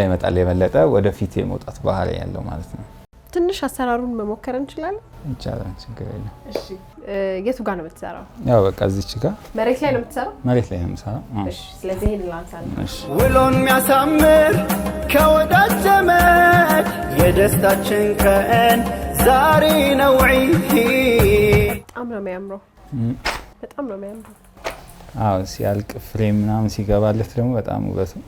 ይመጣል። የበለጠ ወደፊት የመውጣት ባህሪ ያለው ማለት ነው። ትንሽ አሰራሩን መሞከር እንችላለን? ይቻላል፣ ችግር የለም። እሺ የቱ ጋር ነው የምትሰራው? ያው በቃ እዚች ጋር መሬት ላይ ነው የምትሰራው? መሬት ላይ ነው የምሰራው። እሺ ስለዚህ ይሄን ላንሳለን። እሺ ውሎን የሚያሳምር ከወዳጅ ዘመድ የደስታችን ቀን ዛሬ ነው ዒድ። በጣም ነው የሚያምረው። በጣም ነው የሚያምረው። ሲያልቅ ፍሬም ምናምን ሲገባለት ደግሞ በጣም ውበት ነው።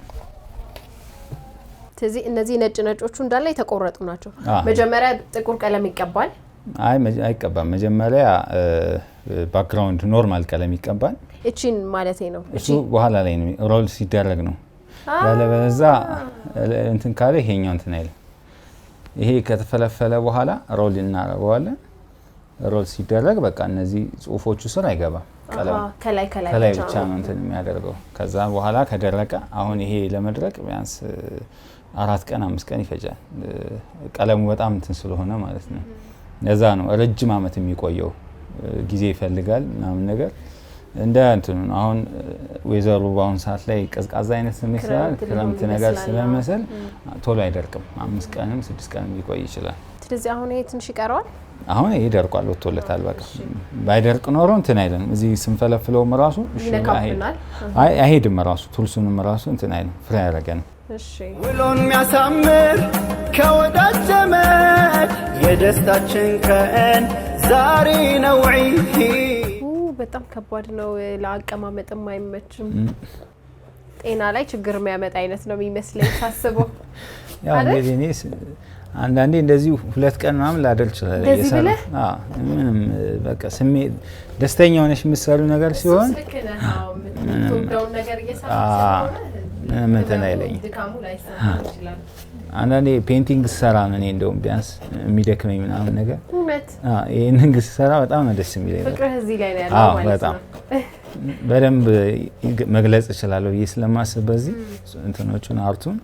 ስለዚህ እነዚህ ነጮቹ እንዳለ የተቆረጡ ናቸው። መጀመሪያ ጥቁር ቀለም ይቀባል? አይቀባም። መጀመሪያ ባክግራውንድ ኖርማል ቀለም ይቀባል። እቺን ማለቴ ነው። እሱ በኋላ ላይ ነው ሮል ሲደረግ ነው። ያለበለዚያ እንትን ካለ ይሄኛው እንትን አይደል። ይሄ ከተፈለፈለ በኋላ ሮል እናረጋዋለን። ሮል ሲደረግ በቃ እነዚህ ጽሁፎቹ ስር አይገባም። ቀለም ከላይ ብቻ ነው እንትን የሚያደርገው። ከዛ በኋላ ከደረቀ አሁን ይሄ ለመድረቅ ቢያንስ 4 ቀን 5 ቀን ይፈጃል። ቀለሙ በጣም እንትን ስለሆነ ማለት ነው። ለዛ ነው ረጅም ዓመት የሚቆየው። ጊዜ ይፈልጋል ምናምን ነገር እንደ እንትኑ አሁን ወይዘሩ በአሁን ሰዓት ላይ ቀዝቃዛ አይነት ስሜት ክረምት ነገር ስለመሰል ቶሎ አይደርቅም። 5 ቀንም 6 ቀንም ሊቆይ ይችላል። ስለዚህ አሁን ይሄ ትንሽ ይቀረዋል። አሁን ይሄ ደርቋል፣ ወጥቶለታል። በቃ ባይደርቅ ኖሮ እንትን አይደለም። እዚህ ስንፈለፍለውም ራሱ አይሄድም። ራሱ ቱልሱንም ራሱ እንትን አይደለም፣ ፍሬ ያደርገናል። እሺ ውሎን የሚያሳምር ከወዳጅ ዘመድ የደስታችን ቀን ዛሬ ነው ዒድ። በጣም ከባድ ነው። ለአቀማመጥም አይመችም። ጤና ላይ ችግር የሚያመጣ አይነት ነው የሚመስለኝ ሳስበው። ያው እንግዲህ እኔ አንዳንዴ እንደዚህ 2 ቀን ምናምን ላደር ይችላል። ምንም በቃ ስሜት ደስተኛ ሆነሽ የምትሰሪው ነገር ሲሆን ምንም እንትን አይለኝም። አንዳንዴ ፔንቲንግ ስሰራ ነው እኔ እንደውም ቢያንስ የሚደክመኝ ምናምን ነገር ይሄንን ስሰራ በጣም ነው ደስ የሚለኝ። ፍቅርህ እዚህ ላይ ነው ያለው ማለት ነው። በደንብ መግለጽ እችላለሁ ብዬ ስለማስብ በዚህ እንትኖቹን አርቱን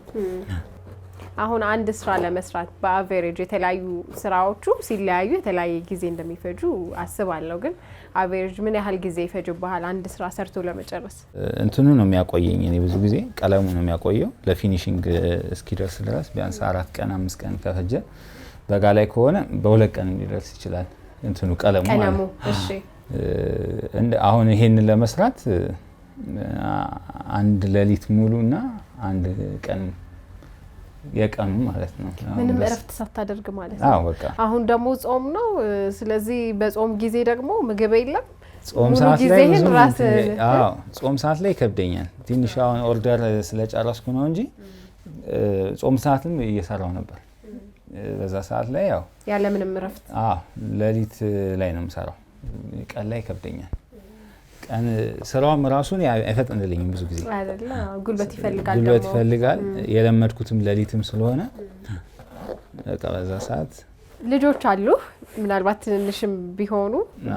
አሁን አንድ ስራ ለመስራት በአቨሬጅ የተለያዩ ስራዎቹ ሲለያዩ የተለያየ ጊዜ እንደሚፈጁ አስባለሁ። ግን አቨሬጅ ምን ያህል ጊዜ ይፈጅብሃል አንድ ስራ ሰርቶ ለመጨረስ? እንትኑ ነው የሚያቆየኝ እኔ ብዙ ጊዜ ቀለሙ ነው የሚያቆየው ለፊኒሺንግ እስኪደርስ ድረስ ቢያንስ 4 ቀን 5 ቀን ከፈጀ። በጋ ላይ ከሆነ በ2 ቀን ሊደርስ ይችላል እንትኑ ቀለሙ። እሺ አሁን ይሄንን ለመስራት አንድ ሌሊት ሙሉና አንድ ቀን የቀኑ ማለት ነው። ምንም እረፍት ሳታደርግ ማለት ነው። አዎ በቃ አሁን ደግሞ ጾም ነው። ስለዚህ በጾም ጊዜ ደግሞ ምግብ የለም። ጾም ሰዓት ላይ ጾም ሰዓት ላይ ይከብደኛል ትንሽ። አሁን ኦርደር ስለጨረስኩ ነው እንጂ ጾም ሰዓትም እየሰራው ነበር። በዛ ሰዓት ላይ ያለ ምንም እረፍት ሌሊት ላይ ነው የምሰራው። ቀን ላይ ይከብደኛል። ቀን ስራውም ራሱን አይፈጥንልኝም ብዙ ጊዜ አይደለ። ጉልበት ይፈልጋል። ጉልበት ይፈልጋል። የለመድኩትም ሌሊትም ስለሆነ በቃ በዛ ሰዓት ልጆች አሉ ምናልባት ትንሽም ቢሆኑ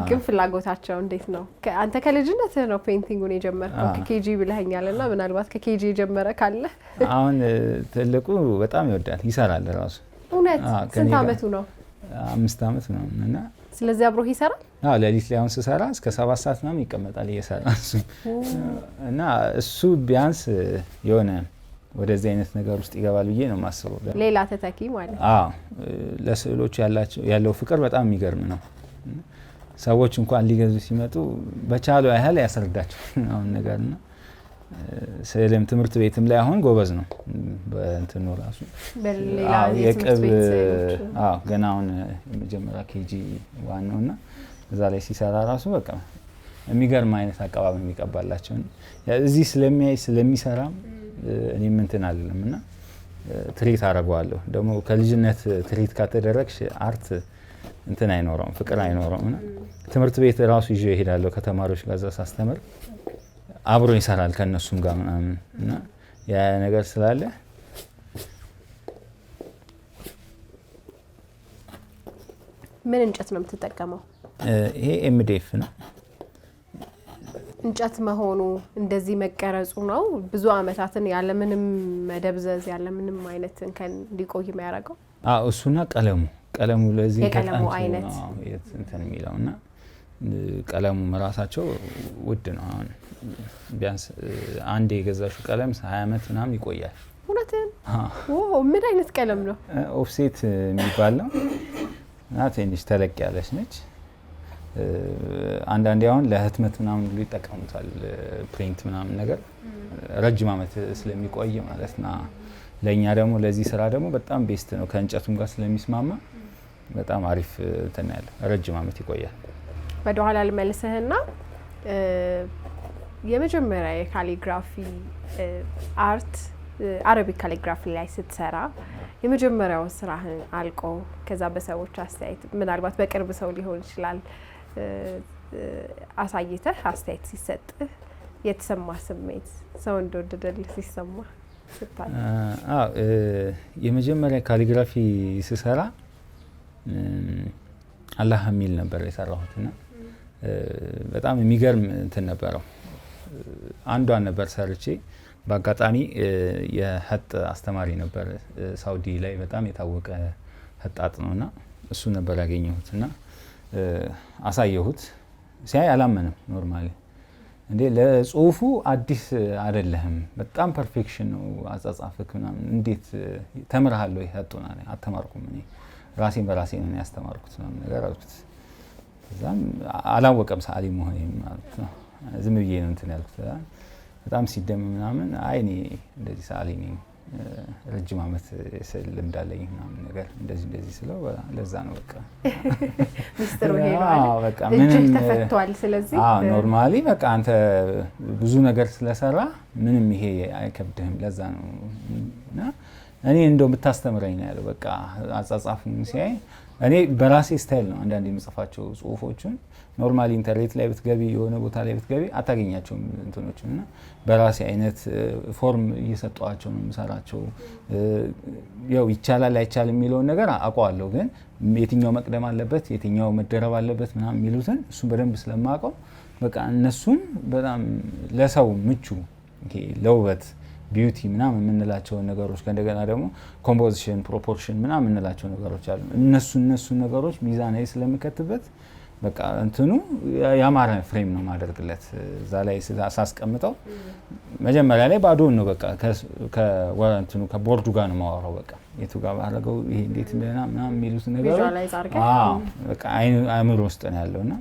ግን ፍላጎታቸው እንዴት ነው? አንተ ከልጅነት ነው ፔይንቲንጉን የጀመርከው ከኬጂ ብለኸኛልና ምናልባት ከኬጂ የጀመረ ካለ? አሁን ትልቁ በጣም ይወዳል፣ ይሰራል ራሱ። እውነት? ስንት አመቱ ነው? 5 አመት ነው። እና ስለዚህ አብሮ ይሰራል? ሌሊት ላይ አሁን ስሰራ እስከ 7 ሰዓት ምናምን ይቀመጣል እየሰራ እሱ። እና እሱ ቢያንስ የሆነ ወደዚህ አይነት ነገር ውስጥ ይገባል ብዬ ነው የማስበው። ሌላ ተተኪ ማለት ለስዕሎች ያለው ፍቅር በጣም የሚገርም ነው። ሰዎች እንኳን ሊገዙ ሲመጡ በቻለው ያህል ያስረዳቸው አሁን ነገርና ስዕልም ትምህርት ቤትም ላይ አሁን ጎበዝ ነው በእንትኑ ራሱ በሌላ የቅብ ገና አሁን የመጀመሪያ ኬጂ ዋናውና እዛ ላይ ሲሰራ ራሱ በቃ የሚገርም አይነት አቀባበል የሚቀባላቸው እዚህ ስለሚያይ ስለሚሰራም እኔም እንትን አይደለምና ትሪት አደርገዋለሁ። ደግሞ ከልጅነት ትሪት ካተደረግሽ አርት እንትን አይኖረውም፣ ፍቅር አይኖረውምና ትምህርት ቤት ራሱ ይዤ እሄዳለሁ ከተማሪዎች ጋር ሳስተምር አብሮ ይሰራል ከነሱም ጋር ምናምን እና ያ ነገር ስላለ ምን እንጨት ነው የምትጠቀመው? ይሄ ኤምዲኤፍ ነው። እንጨት መሆኑ እንደዚህ መቀረጹ ነው ብዙ አመታትን ያለ ምንም መደብዘዝ ያለ ምንም አይነት እንከን እንዲቆይ የሚያደርገው? እሱና ቀለሙ ለዚህ የቀለሙ አይነት እንትን የሚለውና ቀለሙ መራሳቸው ውድ ነው። አሁን ቢያንስ አንዴ የገዛሹ ቀለም 20 አመት ምናምን ይቆያል። እውነትን? ምን አይነት ቀለም ነው? ኦፍሴት የሚባል ነው እና ትንሽ ተለቅ ያለች ነች። አንዳንዴ አሁን ለህትመት ምናምን ሁሉ ይጠቀሙታል። ፕሪንት ምናምን ነገር ረጅም አመት ስለሚቆይ ማለት ነው። ለኛ ደግሞ ለዚህ ስራ ደግሞ በጣም ቤስት ነው። ከእንጨቱም ጋር ስለሚስማማ በጣም አሪፍ እንትን ያለው ረጅም አመት ይቆያል። ወደ ኋላ ልመልስህና የመጀመሪያ የካሊግራፊ አርት አረቢክ ካሊግራፊ ላይ ስትሰራ የመጀመሪያው ስራህን አልቆ ከዛ በሰዎች አስተያየት ምናልባት በቅርብ ሰው ሊሆን ይችላል አሳይተህ አስተያየት ሲሰጥህ የተሰማ ስሜት ሰው እንደወደደልህ ሲሰማ ስታይ? የመጀመሪያ ካሊግራፊ ስሰራ አላህ የሚል ነበር የሰራሁትና በጣም የሚገርም እንትን ነበረው። አንዷን ነበር ሰርቼ በአጋጣሚ የሀጥ አስተማሪ ነበር ሳውዲ ላይ በጣም የታወቀ ሀጣጥ ነውና እሱ ነበር ያገኘሁትና አሳየሁት። ሲያይ አላመነም ኖርማሊ እንዴ ለጽሁፉ አዲስ አይደለህም በጣም ፐርፌክሽን ነው አጻጻፍክ ምናምን እንዴት ተምርሃለሁ ይሄጡና አተማርኩም እኔ ራሴን በራሴ ነው ያስተማርኩት ነው ነገር አልኩት እዛም አላወቀም ሰዓሊ መሆኔን ማለት ነው ዝም ብዬ ነው እንትን ያልኩት በጣም ሲደም ምናምን አይ እኔ እንደዚህ ሰዓሊ ነኝ ረጅም አመት ልምድ አለኝ ምናምን ነገር እንደዚህ ስለው ለዛ ነው በቃ ሚስተር ሄሏል በቃ ምንም ተፈቷል ስለዚህ ኖርማሊ በቃ አንተ ብዙ ነገር ስለሰራ ምንም ይሄ አይከብድህም ለዛ ነው እና እኔ እንደው ብታስተምረኝ ነው ያለው በቃ አጻጻፉን ሲያይ እኔ በራሴ ስታይል ነው አንዳንዴ የምጽፋቸው ጽሁፎችን ኖርማሊ ኢንተርኔት ላይ ብትገቢ የሆነ ቦታ ላይ ብትገቢ አታገኛቸውም እንትኖችና በራሴ አይነት ፎርም እየሰጠዋቸው ነው የምሰራቸው ያው ይቻላል አይቻልም የሚለውን ነገር አውቀዋለሁ ግን የትኛው መቅደም አለበት የትኛው መደረብ አለበት ምናምን የሚሉትን እሱን በደንብ ስለማውቀው በቃ እነሱን በጣም ለሰው ምቹ ለውበት ቢዩቲ ምናምን የምንላቸው ነገሮች ከእንደገና ደግሞ ኮምፖዚሽን ፕሮፖርሽን ምናምን የምንላቸው ነገሮች አሉ እነሱ ነገሮች ሚዛናዊ ስለምከትበት በቃ እንትኑ ያማረ ፍሬም ነው ማደርግለት እዛ ላይ ሳስቀምጠው መጀመሪያ ላይ ባዶን ነው በቃ ከወንትኑ ከቦርዱ ጋር ነው ማወራው በቃ የቱ ጋር ባረገው ይሄ እንዴት እንደና ምናምን የሚሉት ነገር በቃ አእምሮ ውስጥ ነው ያለውና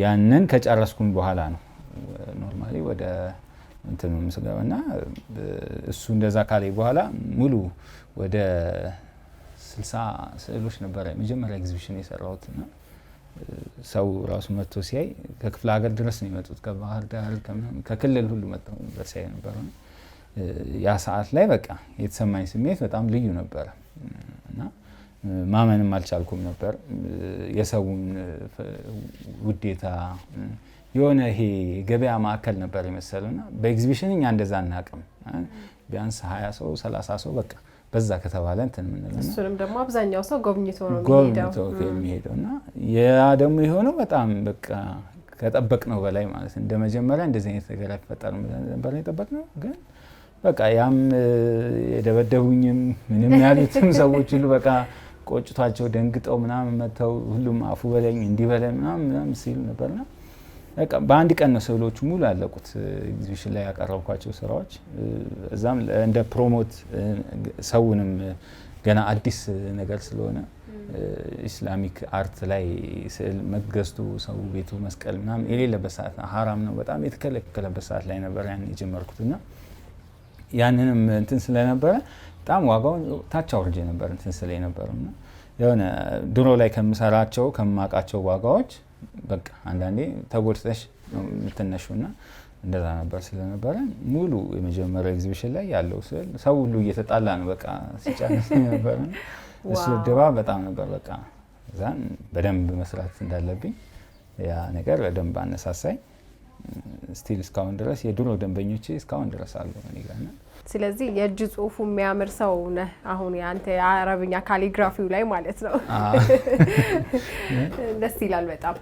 ያንን ከጨረስኩኝ በኋላ ነው ኖርማሊ ወደ እንትኑ መስገባና እሱ እንደዛ ካለይ በኋላ ሙሉ ወደ 60 ስዕሎች ነበር መጀመሪያ ኤግዚቢሽን የሰራሁትና ሰው ራሱ መጥቶ ሲያይ ከክፍለ ሀገር ድረስ ነው የመጡት ከባህር ዳር ከክልል ሁሉ መጥተው በሳይ ነበርና ያ ሰዓት ላይ በቃ የተሰማኝ ስሜት በጣም ልዩ ነበር እና ማመንም አልቻልኩም ነበር የሰውን ውዴታ የሆነ ይሄ ገበያ ማዕከል ነበር የመሰለውና በኤግዚቢሽን እኛ እንደዛ እናቀም ቢያንስ 20 ሰው 30 ሰው በቃ በዛ ከተባለ እንትን ምንለና እሱንም ደግሞ አብዛኛው ሰው ጎብኝቶ ነው የሚሄደውና ያ ደግሞ የሆነው በጣም በቃ ከጠበቅነው በላይ ማለት እንደ መጀመሪያ እንደዚህ አይነት ነገር አይፈጠርም ነበር የጠበቅነው ግን በቃ ያም የደበደቡኝም ምንም ያሉትም ሰዎች ሁሉ በቃ ቆጭቷቸው ደንግጠው ምናምን መተው ሁሉም አፉ በለኝ እንዲበለኝ ምናምን ሲሉ ነበርና በቃ በአንድ ቀን ነው ስዕሎቹ ሙሉ ያለቁት ኤግዚቢሽን ላይ ያቀረብኳቸው ስራዎች እዛም እንደ ፕሮሞት ሰውንም ገና አዲስ ነገር ስለሆነ ኢስላሚክ አርት ላይ ስዕል መገዝቱ ሰው ቤቱ መስቀል ምናምን የሌለበት ሰዓት ሐራም ነው በጣም የተከለከለበት ሰዓት ላይ ነበር ያን የጀመርኩትና ያንንም እንትን ስለነበረ በጣም ዋጋው ታች አውርጄ ነበር እንትን ስለይ ነበርና የሆነ ድሮ ላይ ከምሰራቸው ከማቃቸው ዋጋዎች በቃ አንዳንዴ ተጎድተሽ ነው የምትነሹና እንደዛ ነበር ስለነበረ ሙሉ የመጀመሪያው ኤግዚቢሽን ላይ ያለው ስዕል ሰው ሁሉ እየተጣላ ነው በቃ ሲጫነስ ነበር እሱ ደባ በጣም ነበር በቃ እዛን በደንብ መስራት እንዳለብኝ ያ ነገር በደንብ አነሳሳይ ስቲል እስካሁን ድረስ የድሮ ደንበኞቼ እስካሁን ድረስ አሉ እኔ ጋር እና ስለዚህ የእጅ ጽሁፉ የሚያምር ሰው ነህ አሁን ያንተ የአረብኛ ካሊግራፊው ላይ ማለት ነው ደስ ይላል በጣም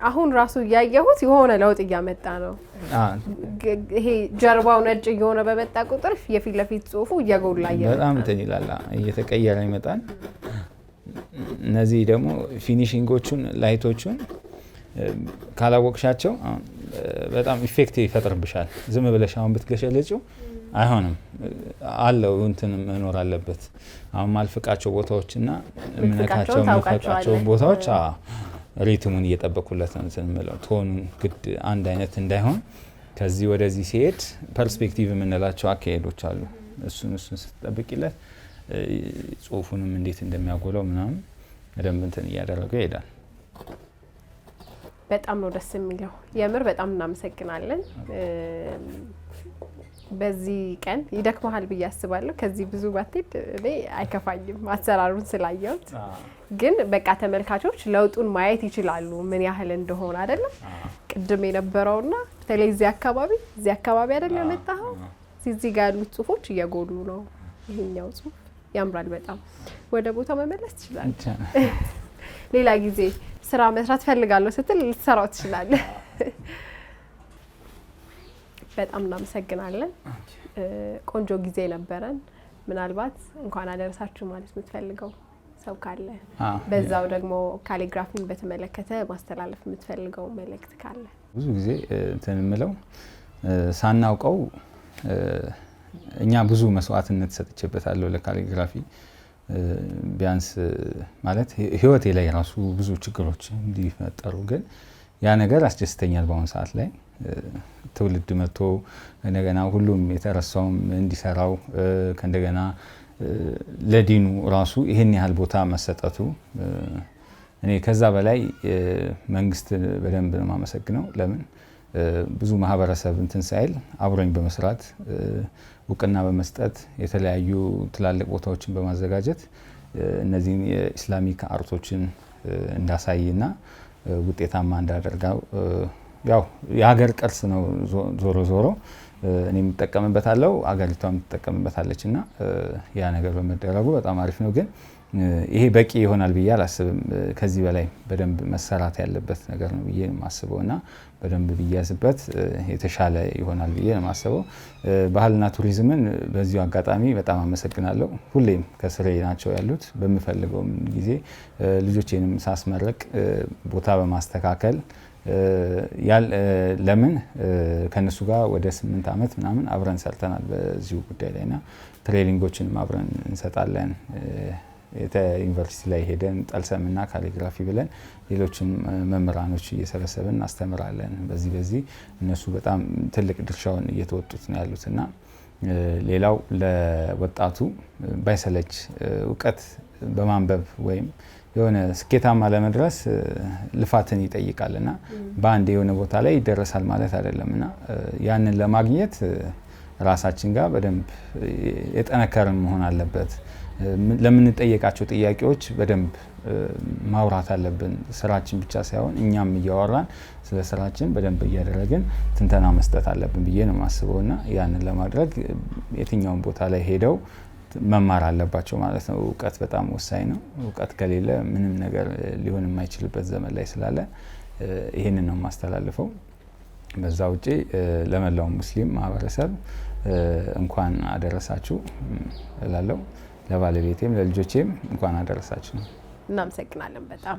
አሁን ራሱ ያያሁት የሆነ ለውጥ እያመጣ ነው ይሄ ጀርባው ነጭ እየሆነ በመጣ ቁጥር የፊት ለፊት ጽሁፉ እየጎላ ይላል በጣም እንትን ይላል እየተቀየረ ይመጣል እነዚህ ደግሞ ፊኒሺንጎቹን ላይቶቹን ካላወቅሻቸው በጣም ኢፌክት ይፈጥርብሻል ዝም ብለሽ አሁን ብትገሸለጪው አይሆንም አለው እንትን መኖር አለበት አሁን ማልፍቃቸው ቦታዎችና ምንካቸው ቦታዎች ሪትሙን እየጠበቁለት ነው እንትን ማለት ቶን ግድ አንድ አይነት እንዳይሆን ከዚህ ወደዚህ ሲሄድ ፐርስፔክቲቭ የምንላቸው አካሄዶች አሉ እሱን ስትጠብቂለት ጽሁፉንም እንዴት እንደሚያጎለው ምናምን ደንብ እንትን እያደረገው ይሄዳል በጣም ነው ደስ የሚለው የምር በጣም እናመሰግናለን በዚህ ቀን ይደክማል ብዬ አስባለሁ ከዚህ ብዙ ባትሄድ እኔ አይከፋኝም አሰራሩን ስላየሁት ግን በቃ ተመልካቾች ለውጡን ማየት ይችላሉ ምን ያህል እንደሆነ አይደለም ቅድም የነበረውና በተለይ እዚህ አካባቢ አይደለም የመጣው እዚህ ጋር ያሉት ጽሁፎች እየጎሉ ነው ይሄኛው ጽሁፍ ያምራል በጣም ወደ ቦታው መመለስ ይችላል ሌላ ጊዜ ስራ መስራት ፈልጋለሁ ስትል ልትሰራው ትችላለህ በጣም እናመሰግናለን ቆንጆ ጊዜ ነበረን ምናልባት እንኳን አደረሳችሁ ማለት የምትፈልገው ሰው ካለ በዛው ደግሞ ካሊግራፊን በተመለከተ ማስተላለፍ የምትፈልገው መልእክት ካለ? ብዙ ጊዜ እንትን ምለው ሳናውቀው እኛ ብዙ መስዋዕትነት ሰጥቼበታለሁ ለካሊግራፊ ቢያንስ ማለት ህይወቴ ላይ ራሱ ብዙ ችግሮች እንዲፈጠሩ ግን ያ ነገር አስደስተኛል። በአሁን ሰዓት ላይ ትውልድ መጥቶ እንደገና ሁሉም የተረሳውም እንዲሰራው ከእንደገና ለዲኑ ራሱ ይሄን ያህል ቦታ መሰጠቱ እኔ ከዛ በላይ መንግስት በደንብ ነው ማመሰግነው። ለምን ብዙ ማህበረሰብ እንትን ሳይል አብሮኝ በመስራት ውቅና በመስጠት የተለያዩ ትላልቅ ቦታዎችን በማዘጋጀት እነዚህን የኢስላሚክ አርቶችን እንዳሳይና ውጤታማ እንዳደርጋው ያው የሀገር ቅርስ ነው ዞሮ ዞሮ እኔም ተጠቀምበታለሁ አገሪቷም ተጠቀምበታለችና ያ ነገር በመደረጉ በጣም አሪፍ ነው። ግን ይሄ በቂ ይሆናል ብዬ አላስብም። ከዚህ በላይ በደንብ መሰራት ያለበት ነገር ነው ብዬ ማስበውና በደንብ ቢያዝበት የተሻለ ይሆናል ብዬ ነው ማስበው። ባህልና ቱሪዝምን በዚሁ አጋጣሚ በጣም አመሰግናለሁ። ሁሌም ከስሬ ናቸው ያሉት። በሚፈልገው ጊዜ ልጆቼንም ሳስመረቅ ቦታ በማስተካከል ለምን ከነሱ ጋር ወደ 8 አመት ምናምን አብረን ሰርተናል በዚሁ ጉዳይ ላይና ትሬኒንጎችንም አብረን እንሰጣለን። ዩኒቨርሲቲ ላይ ሄደን ጠልሰምና ካሊግራፊ ብለን ሌሎችም መምህራኖች እየሰበሰብን እናስተምራለን። በዚህ እነሱ በጣም ትልቅ ድርሻውን እየተወጡት ነው ያሉትና ሌላው ለወጣቱ ባይሰለች እውቀት በማንበብ ወይም የሆነ ስኬታማ ለመድረስ ልፋትን ይጠይቃልና በአንድ የሆነ ቦታ ላይ ይደረሳል ማለት አይደለምና ያንን ለማግኘት ራሳችን ጋር በደንብ የጠነከረን መሆን አለበት። ለምንጠየቃቸው ጥያቄዎች በደንብ ማውራት አለብን። ስራችን ብቻ ሳይሆን እኛም እያወራን ስለ ስራችን በደንብ እያደረግን ትንተና መስጠት አለብን ብዬ ነው ማስበውና ያንን ለማድረግ የትኛውን ቦታ ላይ ሄደው መማር አለባቸው ማለት ነው። እውቀት በጣም ወሳኝ ነው። እውቀት ከሌለ ምንም ነገር ሊሆን የማይችልበት ዘመን ላይ ስላለ ይሄንን ነው ማስተላልፈው። በዛ ውጪ ለመላው ሙስሊም ማህበረሰብ እንኳን አደረሳችሁ እላለሁ። ለባለቤቴም ለልጆቼም እንኳን አደረሳችሁ። እናመሰግናለን። በጣም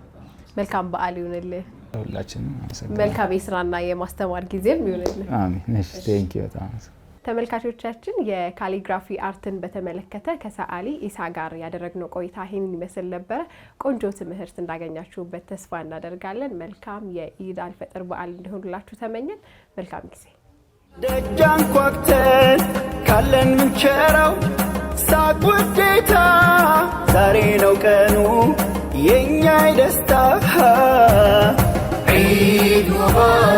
መልካም በዓል ይሁንልህ። ሁላችንም አመሰግናለሁ። መልካም የስራና የማስተማር ጊዜም ይሁንልህ። አሜን። እሺ ቴንክ ዩ በጣም ተመልካቾቻችን የካሊግራፊ አርትን በተመለከተ ከሰዓሊ ኢሳ ጋር ያደረግነው ቆይታ ይህንን ይመስል ነበረ። ቆንጆ ትምህርት እንዳገኛችሁበት ተስፋ እናደርጋለን። መልካም የኢድ አልፈጥር በዓል እንዲሆንላችሁ ተመኘን። መልካም ጊዜ። ደጃን ኳክተን ካለን ምንቸራው ሳቅ ውዴታ ዛሬ ነው ቀኑ የኛ ደስታ ዒድ ሙባረክ